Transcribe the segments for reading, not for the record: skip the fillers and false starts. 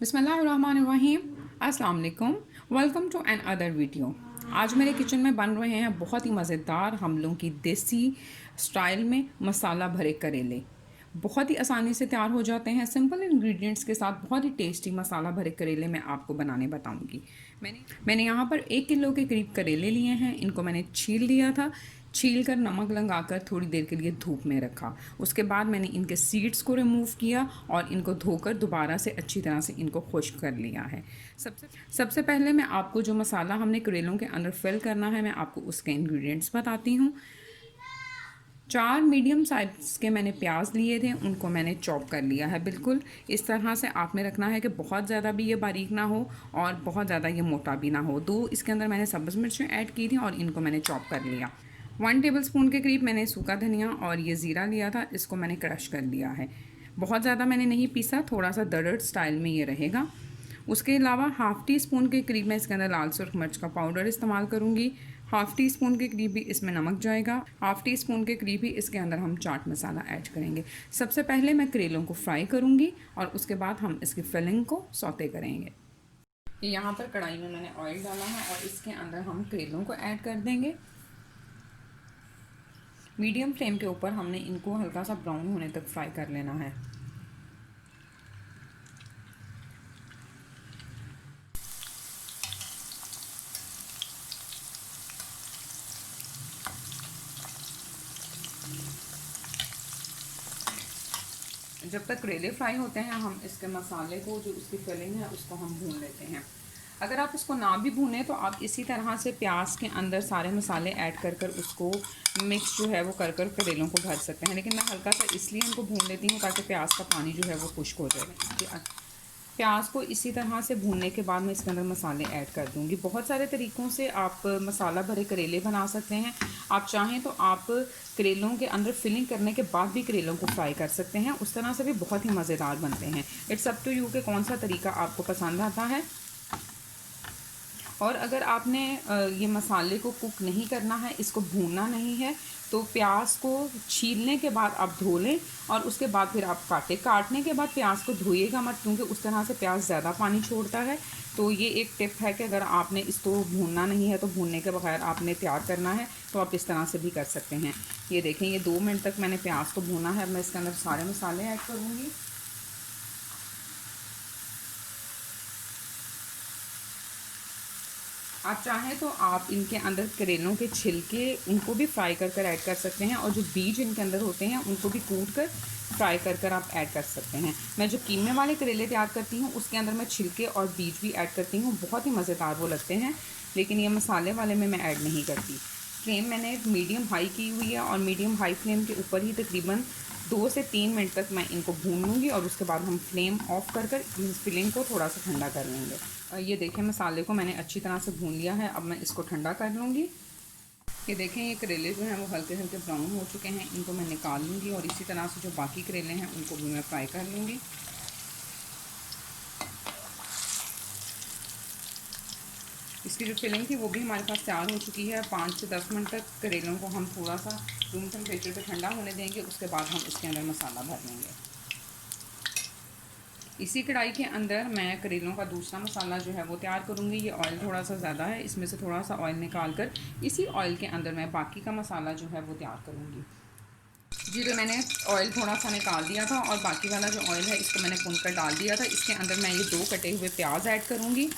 बिस्मिल्लाहिर्रहमानिर्रहीम। अस्सलाम वालेकुम। Welcome to another video. आज मेरे किचन में बन रहे हैं बहुत ही मज़ेदार हम लोगों की देसी स्टाइल में मसाला भरे करेले। बहुत ही आसानी से तैयार हो जाते हैं सिंपल इंग्रेडिएंट्स के साथ। बहुत ही टेस्टी मसाला भरे करेले मैं आपको बनाने बताऊंगी। मैंने यहाँ पर 1 किलो के करीब करेले लिए हैं। इनको मैंने छील लिया था। छील कर नमक लगाकर थोड़ी देर के लिए धूप में रखा। उसके बाद मैंने इनके सीड्स को रिमूव किया और इनको धोकर दोबारा से अच्छी तरह से इनको खुश्क कर लिया है। सबसे पहले मैं आपको जो मसाला हमने करेलों के अंदर फिल करना है मैं आपको उसके इंग्रेडिएंट्स बताती हूँ। 4 मीडियम साइज़ के मैंने प्याज लिए थे, उनको मैंने चॉप कर लिया है। बिल्कुल इस तरह से आपने रखना है कि बहुत ज़्यादा भी ये बारीक ना हो और बहुत ज़्यादा ये मोटा भी ना हो। 2 इसके अंदर मैंने सब्ज़ मिर्चें ऐड की थी और इनको मैंने चॉप कर लिया। 1 टेबलस्पून के करीब मैंने सूखा धनिया और ये ज़ीरा लिया था, इसको मैंने क्रश कर लिया है। बहुत ज़्यादा मैंने नहीं पीसा, थोड़ा सा दरदर स्टाइल में ये रहेगा। उसके अलावा हाफ़ टी स्पून के करीब मैं इसके अंदर लाल सुर्ख मिर्च का पाउडर इस्तेमाल करूँगी। हाफ़ टी स्पून के करीब भी इसमें नमक जाएगा। हाफ़ टी स्पून के करीब ही इसके अंदर हम चाट मसाला ऐड करेंगे। सबसे पहले मैं करेलों को फ्राई करूँगी और उसके बाद हम इसकी फिलिंग को सौते करेंगे। यहाँ पर कढ़ाई में मैंने ऑयल डाला है और इसके अंदर हम करेलों को ऐड कर देंगे। मीडियम फ्लेम के ऊपर हमने इनको हल्का सा ब्राउन होने तक फ्राई कर लेना है। जब तक करेले फ्राई होते हैं हम इसके मसाले को जो उसकी फिलिंग है उसको हम भून लेते हैं। अगर आप इसको ना भी भूनें तो आप इसी तरह से प्याज के अंदर सारे मसाले ऐड कर कर उसको मिक्स जो है वो कर कर करेलों को भर सकते हैं। लेकिन मैं हल्का सा इसलिए इनको भून लेती हूँ ताकि प्याज का पानी जो है वो खुश्क हो जाए। प्याज को इसी तरह से भूनने के बाद मैं इसके अंदर मसाले ऐड कर दूँगी। बहुत सारे तरीक़ों से आप मसाला भरे करेले बना सकते हैं। आप चाहें तो आप करेलों के अंदर फिलिंग करने के बाद भी करेलों को फ्राई कर सकते हैं, उस तरह से भी बहुत ही मज़ेदार बनते हैं। इट्स अप टू यू कि कौन सा तरीका आपको पसंद आता है। और अगर आपने ये मसाले को कुक नहीं करना है, इसको भूनना नहीं है, तो प्याज को छीलने के बाद आप धो लें और उसके बाद फिर आप काटने के बाद प्याज को धोइएगा मत, क्योंकि उस तरह से प्याज ज़्यादा पानी छोड़ता है। तो ये एक टिप है कि अगर आपने इसको भूनना नहीं है तो भूनने के बगैर आपने तैयार करना है तो आप इस तरह से भी कर सकते हैं। ये देखें, ये 2 मिनट तक मैंने प्याज को भूना है। अब मैं इसके अंदर सारे मसाले ऐड करूँगी। आप चाहें तो आप इनके अंदर करेलों के छिलके उनको भी फ्राई कर कर ऐड कर सकते हैं और जो बीज इनके अंदर होते हैं उनको भी कूट कर फ्राई कर कर आप ऐड कर सकते हैं। मैं जो कीमे वाले करेले तैयार करती हूँ उसके अंदर मैं छिलके और बीज भी ऐड करती हूँ, बहुत ही मज़ेदार वो लगते हैं। लेकिन ये मसाले वाले में मैं ऐड नहीं करती। फ्लेम मैंने मीडियम हाई की हुई है और मीडियम हाई फ्लेम के ऊपर ही तकरीबन 2 से 3 मिनट तक मैं इनको भून लूँगी और उसके बाद हम फ्लेम ऑफ कर कर इस फिलिंग को थोड़ा सा ठंडा कर लेंगे। ये देखें, मसाले को मैंने अच्छी तरह से भून लिया है। अब मैं इसको ठंडा कर लूँगी। ये देखें, ये करेले जो हैं वो हल्के हल्के ब्राउन हो चुके हैं। इनको मैं निकाल लूँगी और इसी तरह से जो बाकी करेले हैं उनको भी मैं फ्राई कर लूँगी। इसकी जो फिलिंग थी वो भी हमारे पास तैयार हो चुकी है। 5 से 10 मिनट तक करेलों को हम थोड़ा सा रूम टेम्परेचर पे ठंडा होने देंगे। उसके बाद हम इसके अंदर मसाला भर लेंगे। इसी कढ़ाई के अंदर मैं करेलों का दूसरा मसाला जो है वो तैयार करूँगी। ये ऑयल थोड़ा सा ज़्यादा है, इसमें से थोड़ा सा ऑयल निकाल कर इसी ऑयल के अंदर मैं बाकी का मसाला जो है वो तैयार करूँगी। जी, तो मैंने ऑयल थोड़ा सा निकाल दिया था और बाकी वाला जो ऑयल है इसको मैंने भून कर डाल दिया था। इसके अंदर मैं ये 2 कटे हुए प्याज ऐड करूँगी।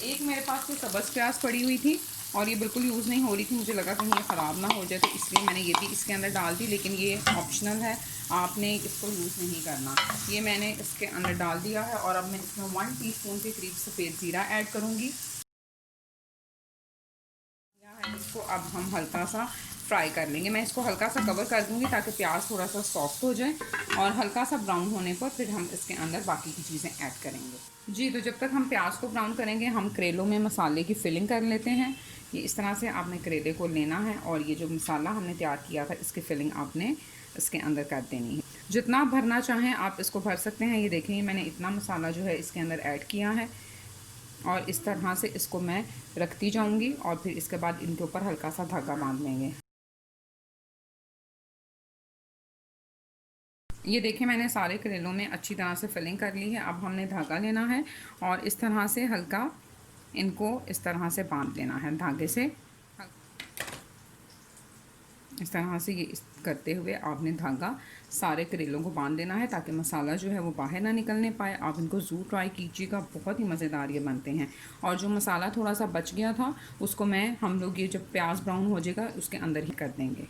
एक मेरे पास तो सब्ज़ प्याज पड़ी हुई थी और ये बिल्कुल यूज़ नहीं हो रही थी, मुझे लगा कहीं ये ख़राब ना हो जाए, तो इसलिए मैंने ये भी इसके अंदर डाल दी। लेकिन ये ऑप्शनल है, आपने इसको यूज़ नहीं करना। ये मैंने इसके अंदर डाल दिया है और अब मैं इसमें 1 टीस्पून के करीब सफ़ेद ज़ीरा ऐड करूँगी। इसको अब हम हल्का सा फ्राई कर लेंगे। मैं इसको हल्का सा कवर कर दूँगी ताकि प्याज थोड़ा सा सॉफ्ट हो जाए और हल्का सा ब्राउन होने पर फिर हम इसके अंदर बाकी की चीज़ें ऐड करेंगे। जी, तो जब तक हम प्याज को ब्राउन करेंगे हम करेलों में मसाले की फिलिंग कर लेते हैं। ये इस तरह से आपने करेले को लेना है और ये जो मसाला हमने तैयार किया था इसकी फिलिंग आपने इसके अंदर कर देनी है। जितना आप भरना चाहें आप इसको भर सकते हैं। ये देखें, मैंने इतना मसाला जो है इसके अंदर ऐड किया है और इस तरह से इसको मैं रखती जाऊंगी और फिर इसके बाद इनके ऊपर हल्का सा धागा बांध लेंगे। ये देखिए मैंने सारे करेलों में अच्छी तरह से फिलिंग कर ली है। अब हमने धागा लेना है और इस तरह से हल्का इनको इस तरह से बांध लेना है धागे से। इस तरह से ये करते हुए आपने धागा सारे करेलों को बांध देना है ताकि मसाला जो है वो बाहर ना निकलने पाए। आप इनको ज़रूर ट्राई कीजिएगा, बहुत ही मज़ेदार ये बनते हैं। और जो मसाला थोड़ा सा बच गया था उसको हम लोग ये जब प्याज ब्राउन हो जाएगा उसके अंदर ही कर देंगे।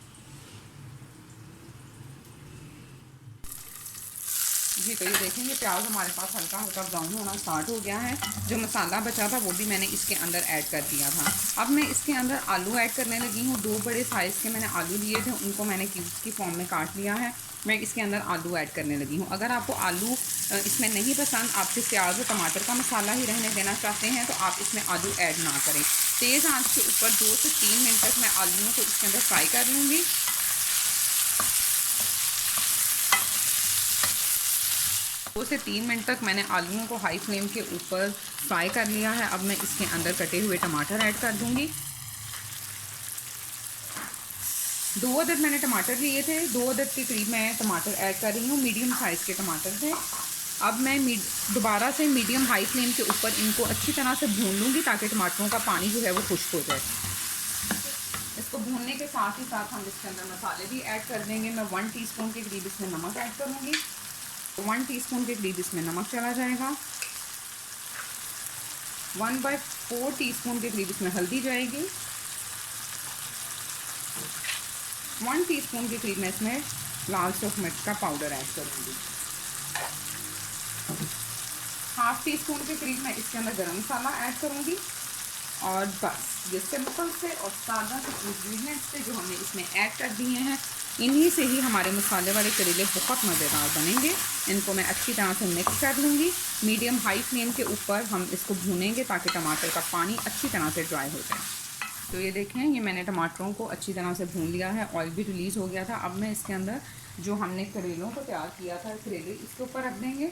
जी तो ये देखेंगे प्याज हमारे पास हल्का हल्का ब्राउन होना स्टार्ट हो गया है। जो मसाला बचा था वो भी मैंने इसके अंदर ऐड कर दिया था। अब मैं इसके अंदर आलू ऐड करने लगी हूँ। 2 बड़े साइज़ के मैंने आलू लिए थे, उनको मैंने क्यूब्स की फॉर्म में काट लिया है। मैं इसके अंदर आलू ऐड करने लगी हूँ। अगर आपको आलू इसमें नहीं पसंद, आप सिर्फ प्याज और टमाटर का मसाला ही रहने देना चाहते हैं तो आप इसमें आलू ऐड ना करें। तेज़ आंच के ऊपर 2 से 3 मिनट तक मैं आलूओं को इसके अंदर फ्राई कर लूँगी। 2 से 3 मिनट तक मैंने आलूओं को हाई फ्लेम के ऊपर फ्राई कर लिया है। अब मैं इसके अंदर कटे हुए टमाटर ऐड कर दूंगी। 2 अदद मैंने टमाटर लिए थे, 2 अदद के करीब मैं टमाटर ऐड कर रही हूँ। मीडियम साइज़ के टमाटर थे। अब मैं दोबारा से मीडियम हाई फ्लेम के ऊपर इनको अच्छी तरह से भून लूँगी ताकि टमाटरों का पानी जो है वो खुश्क हो जाए। इसको भूनने के साथ ही साथ हम इसके अंदर मसाले भी ऐड कर देंगे। मैं 1 टीस्पून के करीब इसमें नमक ऐड करूँगी। 1 टीस्पून के करीब इसमें नमक चला जाएगा। 1/4 टीस्पून के करीब इसमें हल्दी जाएगी। 1 टीस्पून के करीब मैं इसमें लाल सूरख मिर्च का पाउडर ऐड करूँगी। 1/2 टीस्पून के करीब मैं इसके अंदर गरम मसाला ऐड करूँगी। और बस ये सिंपल से और सादा से इंग्रेडिएंट्स थे जो हमने इसमें ऐड कर दिए हैं। इन्हीं से ही हमारे मसाले वाले करेले बहुत मज़ेदार बनेंगे। इनको मैं अच्छी तरह से मिक्स कर लूँगी। मीडियम हाई फ्लेम के ऊपर हम इसको भूनेंगे ताकि टमाटर का पानी अच्छी तरह से ड्राई हो जाए। तो ये देखें, ये मैंने टमाटरों को अच्छी तरह से भून लिया है, ऑयल भी रिलीज़ हो गया था। अब मैं इसके अंदर जो हमने करेलों को तैयार किया था करेले इसके ऊपर रख देंगे।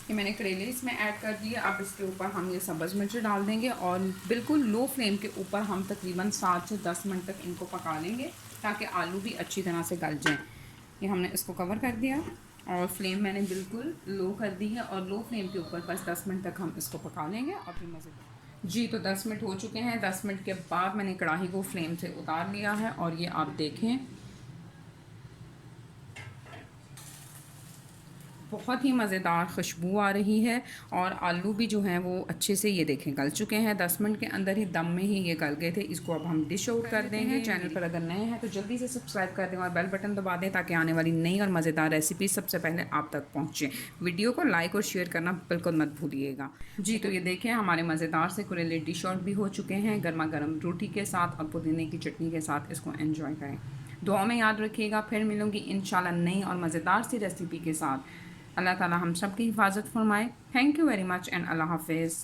ये मैंने करेले इसमें ऐड कर दिए। अब इसके ऊपर हम ये सब्ज़ मिर्च डाल देंगे और बिल्कुल लो फ्लेम के ऊपर हम तकरीबन 7 से 10 मिनट तक इनको पका लेंगे ताकि आलू भी अच्छी तरह से गल जाएं। ये हमने इसको कवर कर दिया और फ्लेम मैंने बिल्कुल लो कर दी है और लो फ्लेम के ऊपर बस 10 मिनट तक हम इसको पका लेंगे और फिर मज़े। जी तो 10 मिनट हो चुके हैं। 10 मिनट के बाद मैंने कढ़ाई को फ्लेम से उतार लिया है और ये आप देखें बहुत ही मज़ेदार खुशबू आ रही है और आलू भी जो हैं वो अच्छे से ये देखें गल चुके हैं। 10 मिनट के अंदर ही दम में ही ये गल गए थे। इसको अब हम डिश आउट कर देंगे। चैनल पर अगर नए हैं तो जल्दी से सब्सक्राइब कर दें और बेल बटन दबा दें ताकि आने वाली नई और मज़ेदार रेसिपी सबसे पहले आप तक पहुँचे। वीडियो को लाइक और शेयर करना बिल्कुल मत भूलिएगा। जी तो ये देखें हमारे मज़ेदार से करेले डिश आउट भी हो चुके हैं। गर्मा गर्म रोटी के साथ और पुदीने की चटनी के साथ इसको एंजॉय करें। दुआ में याद रखिएगा। फिर मिलूँगी इंशाल्लाह नई और मज़ेदार सी रेसिपी के साथ। अल्लाह ताला हम सब की हिफाजत फरमाए। Thank you very much and अल्लाह हाफिज़।